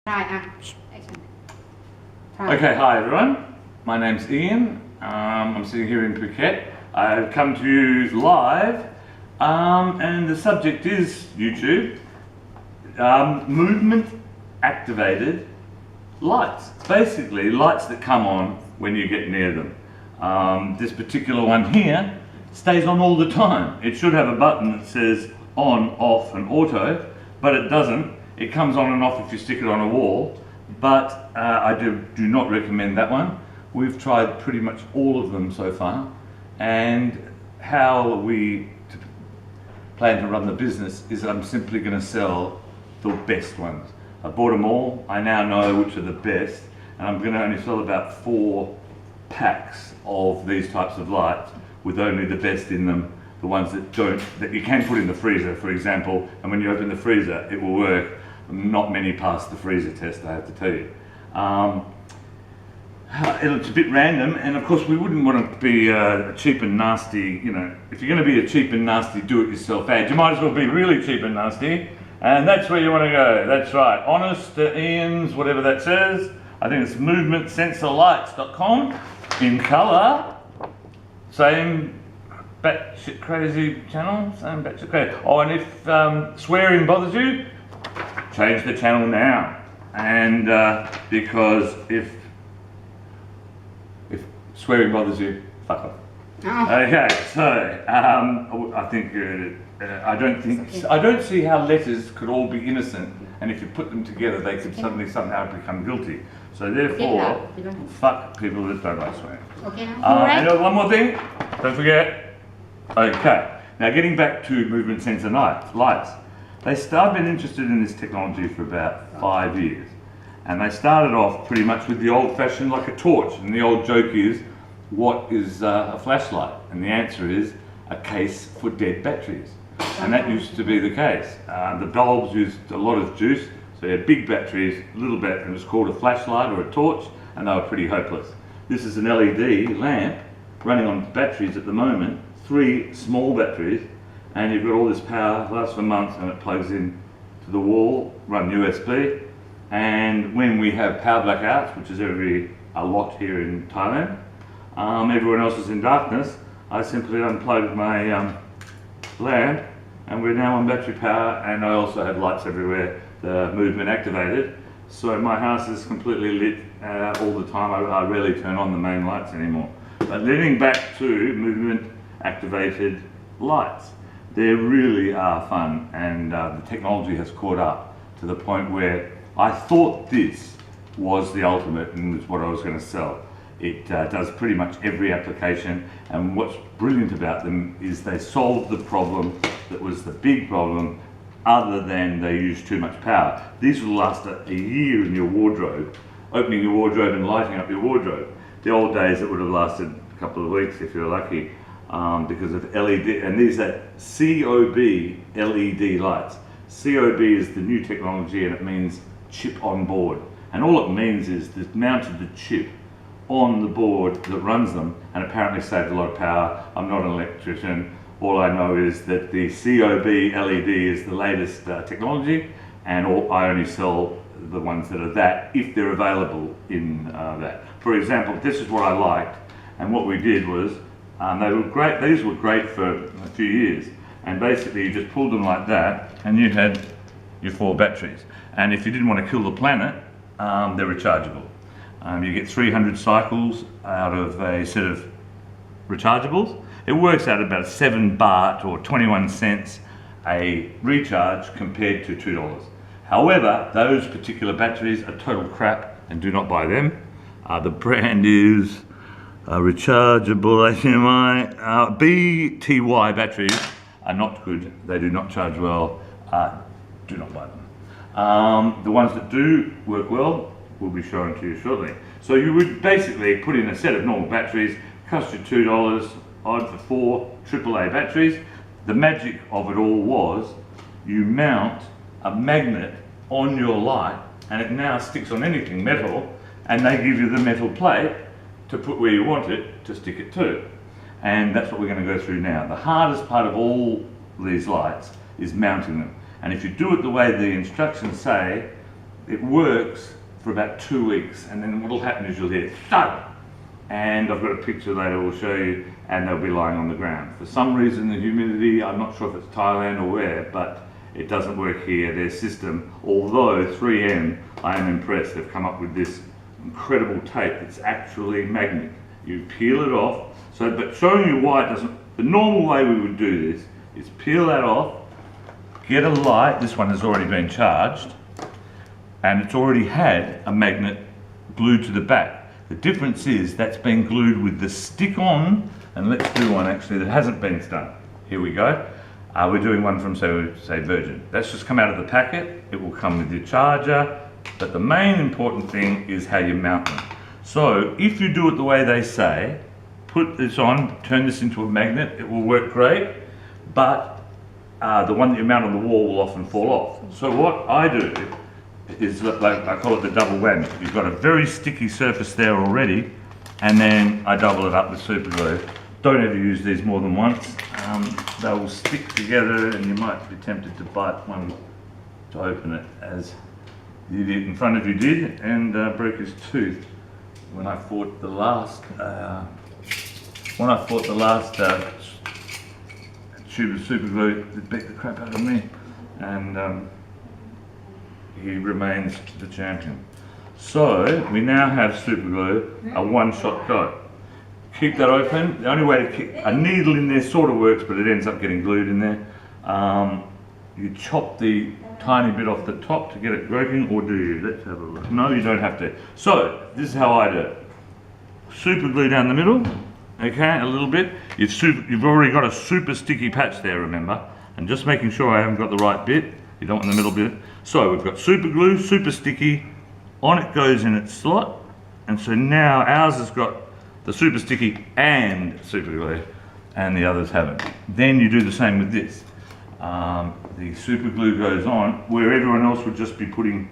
Action. Okay, hi everyone. My name's Ian. I'm sitting here in Phuket. I've come to you live, and the subject is YouTube. Movement activated lights. Basically, lights that come on when you get near them. This particular one here stays on all the time. It should have a button that says on, off and auto, but it doesn't. It comes on and off if you stick it on a wall, but I do not recommend that one. We've tried pretty much all of them so far, and how we plan to run the business is I'm simply going to sell the best ones. I bought them all. I now know which are the best, and I'm going to only sell about 4 packs of these types of lights with only the best in them, the ones that you can put in the freezer, for example, and when you open the freezer it will work. Not many pass the freezer test, I have to tell you. It's a bit random, and of course we wouldn't want to be a cheap and nasty, you know, if you're going to be a cheap and nasty do-it-yourself ad, you might as well be really cheap and nasty, and that's where you want to go. That's right, honest to Ian's, whatever that says. I think it's movementsensorlights.com, in colour, same batshit crazy channel, same batshit crazy. Oh, and if swearing bothers you, change the channel now, and because if swearing bothers you, fuck off. Oh. Okay, so I don't see how letters could all be innocent, and if you put them together, they could suddenly somehow become guilty. So therefore, fuck people that don't like swearing. Okay. And one more thing, don't forget. Okay, now getting back to movement sensor lights. I've been interested in this technology for about 5 years, and they started off pretty much with the old-fashioned, like a torch, and the old joke is, what is a flashlight? And the answer is a case for dead batteries, and that used to be the case. The bulbs used a lot of juice, so you had big batteries, little battery, and it was called a flashlight or a torch, and they were pretty hopeless. This is an LED lamp running on batteries at the moment, 3 small batteries, and you've got all this power, lasts for months, and it plugs in to the wall, run USB, and when we have power blackouts, which is a lot here in Thailand, everyone else is in darkness, I simply unplugged my lamp, and we're now on battery power, and I also have lights everywhere, the movement activated, so my house is completely lit all the time. I rarely turn on the main lights anymore. But getting back to movement activated lights, they really are fun, and the technology has caught up to the point where I thought this was the ultimate and was what I was going to sell. It does pretty much every application, and what's brilliant about them is they solved the problem that was the big problem, other than they use too much power. These will last a year in your wardrobe, opening your wardrobe and lighting up your wardrobe. The old days it would have lasted a couple of weeks if you're lucky. Because of LED, and these are COB LED lights. COB is the new technology, and it means chip on board. And all it means is they've mounted the chip on the board that runs them, and apparently saved a lot of power. I'm not an electrician. All I know is that the COB LED is the latest technology, and I only sell the ones that are that, if they're available in that. For example, this is what I liked, and what we did was, they were great. These were great for a few years, and basically you just pulled them like that, and you had your 4 batteries. And if you didn't want to kill the planet, they're rechargeable. You get 300 cycles out of a set of rechargeables. It works out about 7 baht or 21 cents a recharge compared to $2. However, those particular batteries are total crap, and do not buy them. The brand is rechargeable HMI. BTY batteries are not good. They do not charge well. Do not buy them. The ones that do work well will be shown to you shortly. So you would basically put in a set of normal batteries, cost you $2 odd for 4 AAA batteries. The magic of it all was you mount a magnet on your light, and it now sticks on anything metal, and they give you the metal plate to put where you want it to stick it to. And that's what we're going to go through now. The hardest part of all these lights is mounting them. And if you do it the way the instructions say, it works for about 2 weeks, and then what will happen is you'll hear thud, and I've got a picture later we'll show you, and they'll be lying on the ground. For some reason the humidity, I'm not sure if it's Thailand or where, but it doesn't work here, their system, although 3M, I am impressed, they've come up with this incredible tape that's actually magnet. You peel it off, but showing you why it doesn't, the normal way we would do this is peel that off, get a light, this one has already been charged, and it's already had a magnet glued to the back. The difference is that's been glued with the stick on, and let's do one actually that hasn't been done. Here we go. We're doing one from say Virgin. That's just come out of the packet. It will come with your charger, but the main important thing is how you mount them. So if you do it the way they say, put this on, turn this into a magnet, it will work great, but the one that you mount on the wall will often fall off. So what I do is, like, I call it the double whammy. You've got a very sticky surface there already, and then I double it up with super glue. Don't ever use these more than once. They will stick together and you might be tempted to bite one to open it, as the idiot in front of you did, and broke his tooth when I fought the last tube of super glue that beat the crap out of me, and he remains the champion. So we now have super glue, a one-shot go. Keep that open. The only way to keep a needle in there sort of works, but it ends up getting glued in there. You chop the tiny bit off the top to get it working, or do you? Let's have a look. No, you don't have to. So this is how I do it. Super glue down the middle, okay, a little bit. You've already got a super sticky patch there, remember, and just making sure I haven't got the right bit. You don't want the middle bit. So we've got super glue, super sticky. On it goes in its slot, and so now ours has got the super sticky and super glue, and the others haven't. Then you do the same with this. The super glue goes on where everyone else would just be putting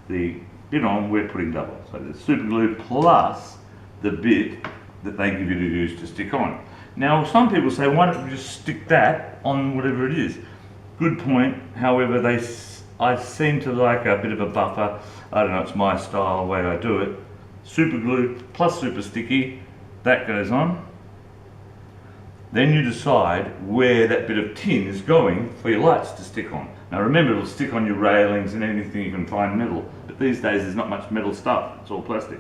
the bit on, we're putting double. So the super glue plus the bit that they give you to use to stick on. Now some people say, why don't we just stick that on whatever it is? Good point. However, I seem to like a bit of a buffer. I don't know, it's my style, the way I do it. Super glue plus super sticky, that goes on. Then you decide where that bit of tin is going for your lights to stick on. Now remember, it'll stick on your railings and anything you can find metal, but these days there's not much metal stuff, it's all plastic.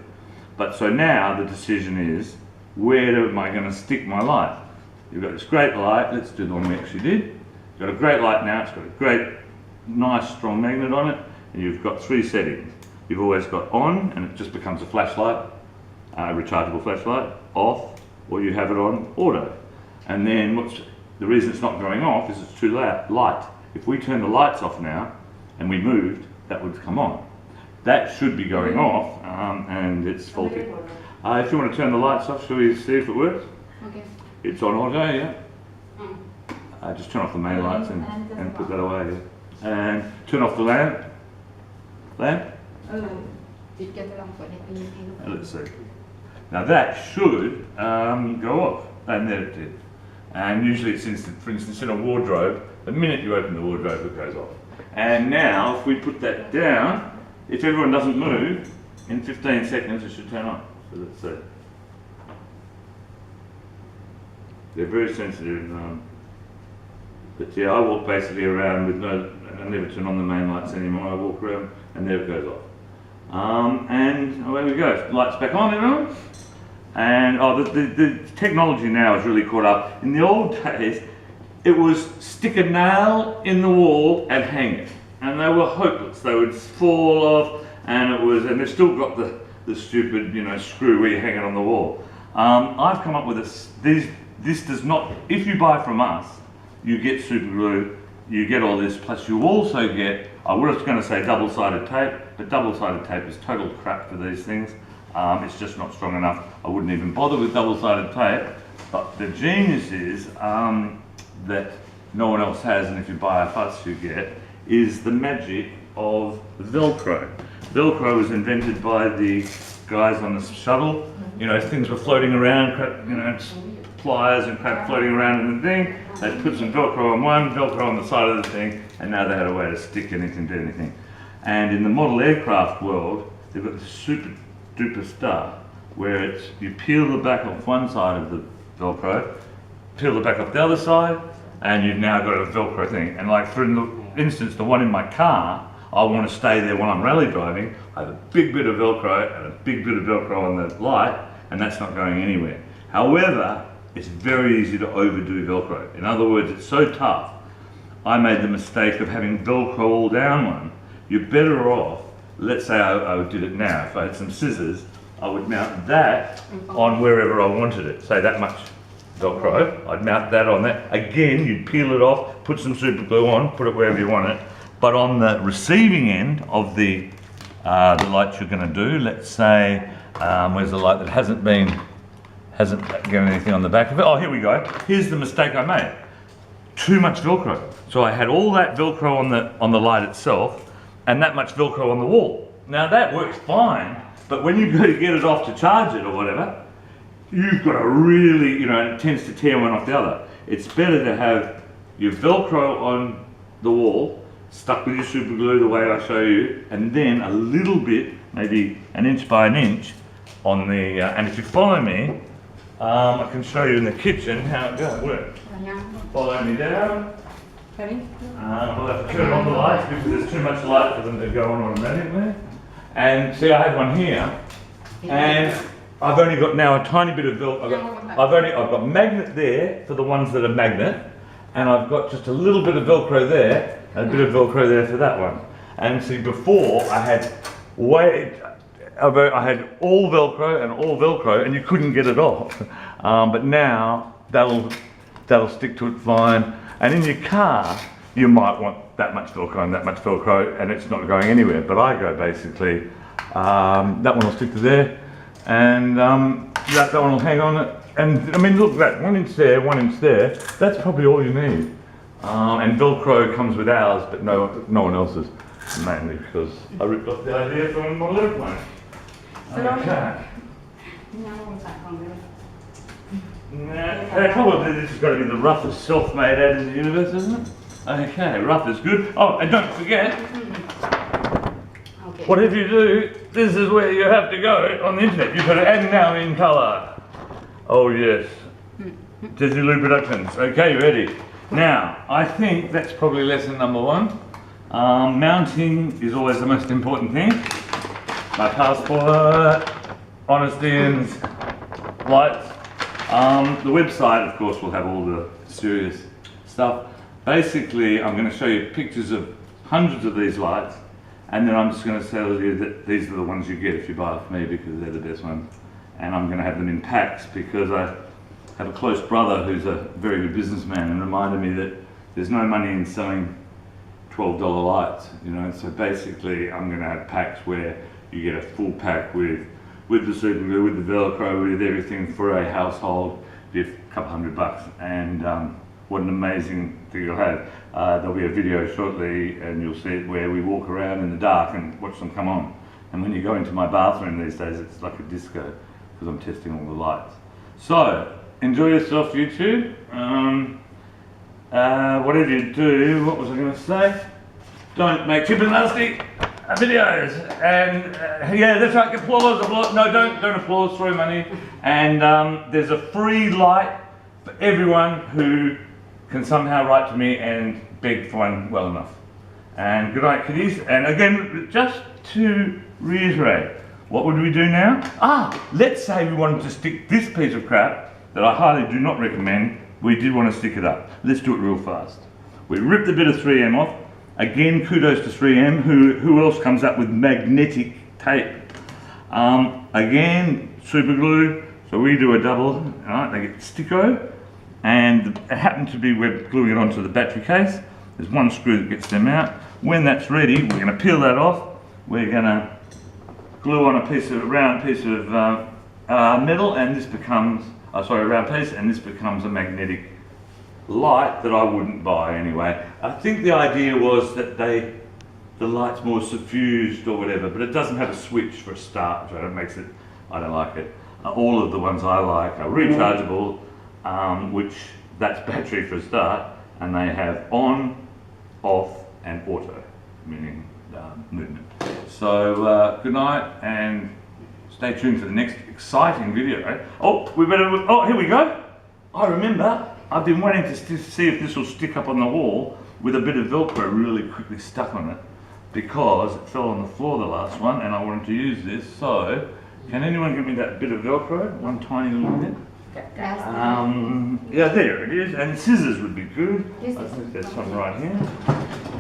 But so now the decision is, where am I going to stick my light? You've got this great light, let's do the one we actually did. You've got a great light now, it's got a great, nice strong magnet on it, and you've got 3 settings. You've always got on, and it just becomes a flashlight, a rechargeable flashlight, off, or you have it on auto. And then the reason it's not going off is it's too light. If we turn the lights off now, and we moved, that would come on. That should be going off, and it's faulty. If you want to turn the lights off, shall we see if it works? Okay. It's on auto, yeah? Just turn off the main lights and put that away. Yeah. And turn off the lamp. Lamp? Let's see. Now that should go off, and there it did. And usually it's instant. For instance, in a wardrobe, the minute you open the wardrobe, it goes off. And now, if we put that down, if everyone doesn't move, in 15 seconds it should turn on. So let's see. They're very sensitive. But yeah, I walk basically around with I never turn on the main lights anymore. I walk around and there it goes off. And away we go. Lights back on, everyone. And the technology now is really caught up. In the old days, it was stick a nail in the wall and hang it. And they were hopeless. They would fall off, and they've still got the stupid, screw where you hang it on the wall. I've come up with this does not, if you buy from us, you get super glue, you get all this, plus you also get, I was going to say double-sided tape, but double-sided tape is total crap for these things. It's just not strong enough. I wouldn't even bother with double-sided tape. But the genius is that no one else has, and if you buy a fuss you get, is the magic of Velcro. Velcro was invented by the guys on the shuttle. Things were floating around, pliers and crap floating around in the thing. They put some Velcro on one, Velcro on the side of the thing, and now they had a way to stick anything to anything. And in the model aircraft world, they've got this super duper stuff where it's, you peel the back off one side of the Velcro, peel the back off the other side, and you've now got a Velcro thing. And like for instance, the one in my car, I want to stay there when I'm rally driving. I have a big bit of Velcro and a big bit of Velcro on the light, and that's not going anywhere. However, it's very easy to overdo Velcro. In other words, it's so tough. I made the mistake of having Velcro all down one. You're better off, let's say I did it now, if I had some scissors, I would mount that on wherever I wanted it. Say that much Velcro, I'd mount that on that. Again, you'd peel it off, put some super glue on, put it wherever you want it. But on the receiving end of the lights you're going to do, let's say, where's the light that hasn't got anything on the back of it? Oh, here we go. Here's the mistake I made. Too much Velcro. So I had all that Velcro on the light itself, and that much Velcro on the wall. Now that works fine, but when you go to get it off to charge it or whatever, you've got to really, it tends to tear one off the other. It's better to have your Velcro on the wall, stuck with your super glue the way I show you, and then a little bit, maybe an inch by an inch, on the, and if you follow me, I can show you in the kitchen how it works. Follow me down. We'll have to turn on the lights because there's too much light for them to go on automatically. And see, I have one here, and I've only got now a tiny bit of Velcro. I've got magnet there for the ones that are magnet, and I've got just a little bit of Velcro there, and a bit of Velcro there for that one. And see, before I had I had all Velcro, and you couldn't get it off. But now that'll stick to it fine. And in your car, you might want that much Velcro and that much Velcro, and it's not going anywhere. But I go basically, that one will stick to there, and that one will hang on it. And I mean, look, that 1 inch there, 1 inch there, that's probably all you need. And Velcro comes with ours, but no one else's, mainly because I ripped off the idea from my little one. Okay. Probably this has got to be the roughest self-made ad in the universe, isn't it? Okay, rough is good. Oh, and don't forget, whatever you do, this is where you have to go on the internet. You've got to add now in colour. Oh yes. Desilu Productions. Okay, you ready? Now, I think that's probably lesson number 1. Mounting is always the most important thing. My passport, honesty and lights. The website, of course, will have all the serious stuff. Basically, I'm going to show you pictures of hundreds of these lights, and then I'm just going to tell you that these are the ones you get if you buy off me because they're the best ones. And I'm going to have them in packs because I have a close brother who's a very good businessman and reminded me that there's no money in selling $12 lights, So basically, I'm going to have packs where you get a full pack with the super glue, with the Velcro, with everything for a household, be a couple $100. And what an amazing thing you'll have. There'll be a video shortly and you'll see it where we walk around in the dark and watch them come on. And when you go into my bathroom these days, it's like a disco because I'm testing all the lights. So, enjoy yourself, YouTube. Whatever you do, what was I going to say? Don't make cheap and nasty videos. And yeah, that's right, applause. No, don't applause, throw money. And there's a free light for everyone who can somehow write to me and beg for one well enough. And good night, kiddies. And again, just to reiterate, what would we do now? Let's say we wanted to stick this piece of crap that I highly do not recommend. We did want to stick it up. Let's do it real fast. We ripped a bit of 3M off. Again, kudos to 3M. Who else comes up with magnetic tape? Again, super glue. So we do a double. All right, they get sticko. And it happened to be we're gluing it onto the battery case. There's one screw that gets them out. When that's ready, we're going to peel that off. We're going to glue on a round piece of metal, and this becomes, a round piece, and this becomes a magnetic light that I wouldn't buy anyway. I think the idea was that the light's more suffused or whatever, but it doesn't have a switch for a start, so it makes it, I don't like it. All of the ones I like are rechargeable, which that's battery for a start, and they have on, off, and auto, meaning movement. So good night and stay tuned for the next exciting video. Oh, we better, oh, here we go. I remember, I've been waiting to see if this will stick up on the wall with a bit of Velcro really quickly stuck on it, because it fell on the floor the last one and I wanted to use this. So, can anyone give me that bit of Velcro? One tiny little bit? Yeah, there it is. And scissors would be good. I think there's some right here.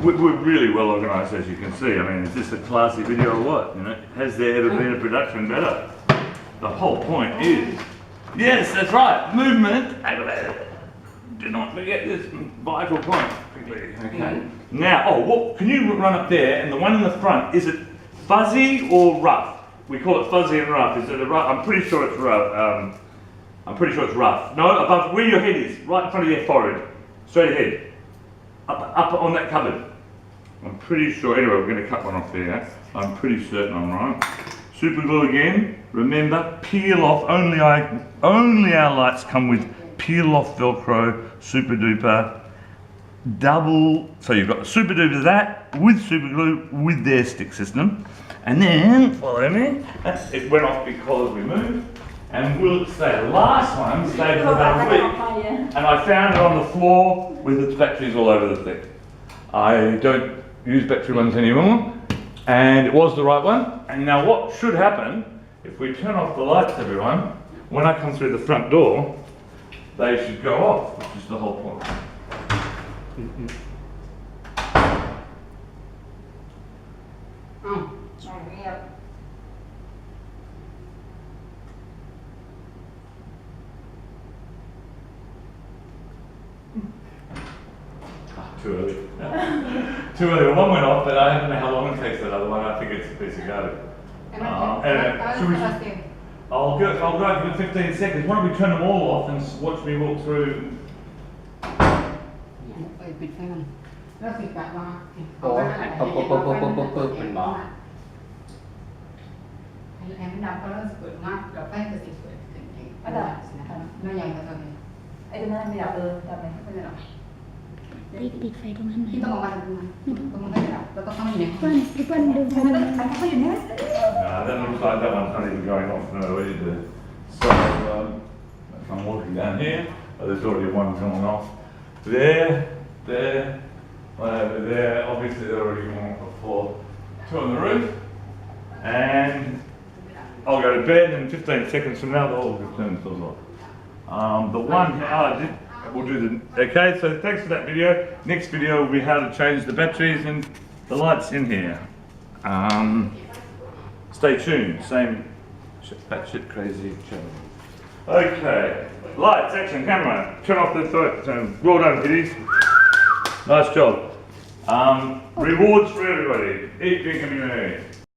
We're really well organised, as you can see. I mean, is this a classy video or what? You know, has there ever been a production better? The whole point is, yes, that's right, movement. Do not forget this vital point quickly. Okay. Now, oh, what, can you run up there? And the one in the front, is it fuzzy or rough? We call it fuzzy and rough. Is it a rough? I'm pretty sure it's rough. I'm pretty sure it's rough. No, above where your head is, right in front of your forehead, straight ahead, up on that cupboard. I'm pretty sure. Anyway, we're going to cut one off there. I'm pretty certain I'm right. Super glue again. Remember, peel off. Only our lights come with peel off Velcro, super duper, double. So you've got the super duper that with super glue with their stick system, and then follow me. It went off because we moved. And will it stay? The last one stayed for about a week, and I found it on the floor with its batteries all over the thing. I don't use battery ones anymore, and it was the right one. And now what should happen, if we turn off the lights, everyone, when I come through the front door, they should go off, which is the whole point. Too early. Too early. One went off, but I don't know how long it takes that other one. I think it's a piece of garbage. I'll go out for 15 seconds. Why don't we turn them all off and watch me walk through? Tiết phải trong anh này. No, that looks like that one's not even going off. No, either. So, if I'm walking down here, there's already one going off. There, one over there. Obviously, they're already going off before. Two on the roof. And I'll go to bed, and 15 seconds from now, they'll all turn themselves off. The one here, we'll do the, okay, so thanks for that video. Next video will be how to change the batteries and the lights in here. Stay tuned, same batshit crazy channel. Okay, lights, action, camera. Turn off the phone. Well done, kiddies. Nice job. Rewards for everybody. Eat, drink and be merry.